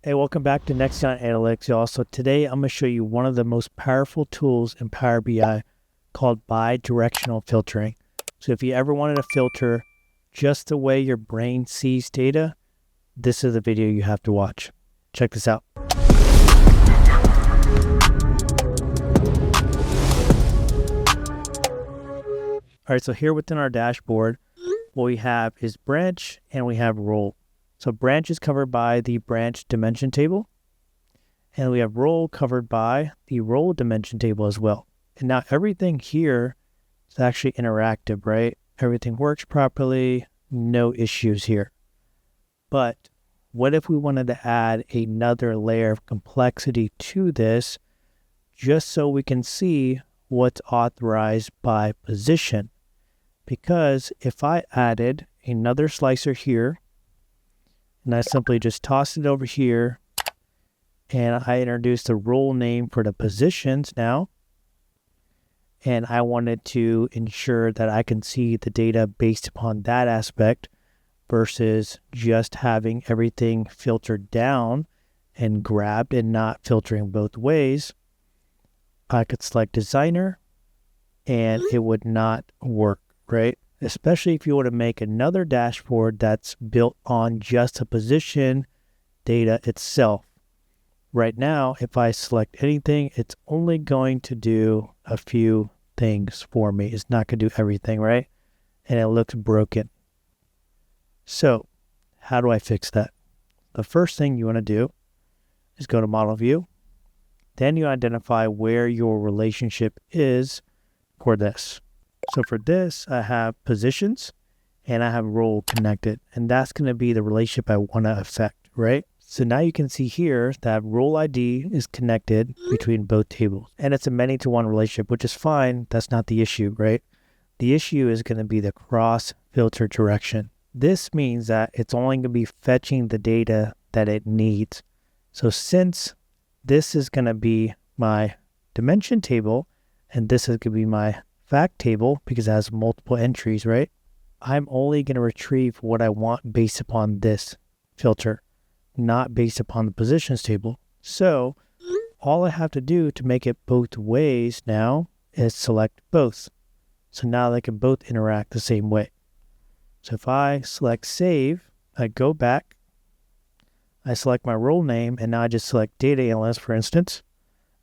Hey, welcome back to Nexion Analytics, y'all. So today I'm going to show you one of the most powerful tools in Power BI called bi-directional filtering. So if you ever wanted to filter just the way your brain sees data, this is the video you have to watch. Check this out. All right, so here within our dashboard, what we have is branch and we have role. So branch is covered by the branch dimension table, and we have role covered by the role dimension table as well. And now everything here is actually interactive, right? Everything works properly, no issues here. But what if we wanted to add another layer of complexity to this, just so we can see what's authorized by position? Because if I added another slicer here, and I simply just toss it over here, and I introduce the role name for the positions now, and I wanted to ensure that I can see the data based upon that aspect versus just having everything filtered down and grabbed and not filtering both ways, I could select designer and it would not work, right? Especially if you want to make another dashboard that's built on just a position data itself. Right now, if I select anything, it's only going to do a few things for me. It's not going to do everything, right? And it looks broken. So how do I fix that? The first thing you want to do is go to Model View. Then you identify where your relationship is for this. So for this, I have positions and I have role connected, and that's going to be the relationship I want to affect, right? So now you can see here that role ID is connected between both tables, and it's a many-to-one relationship, which is fine. That's not the issue, right? The issue is going to be the cross filter direction. This means that it's only going to be fetching the data that it needs. So since this is going to be my dimension table, and this is going to be my fact table because it has multiple entries, right? I'm only going to retrieve what I want based upon this filter, not based upon the positions table. So all I have to do to make it both ways now is select both. So now they can both interact the same way. So if I select save, I go back, I select my role name, and now I just select data analyst, for instance.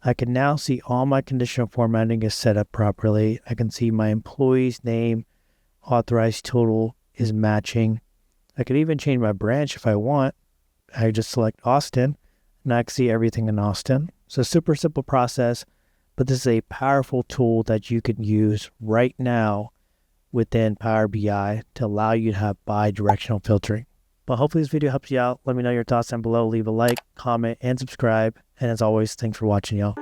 I can now see all my conditional formatting is set up properly. I can see my employee's name, authorized total is matching. I could even change my branch if I want. I just select Austin, and I can see everything in Austin. So super simple process, but this is a powerful tool that you can use right now within Power BI to allow you to have bi-directional filtering. But hopefully this video helps you out. Let me know your thoughts down below. Leave a like, comment, and subscribe. And as always, thanks for watching, y'all.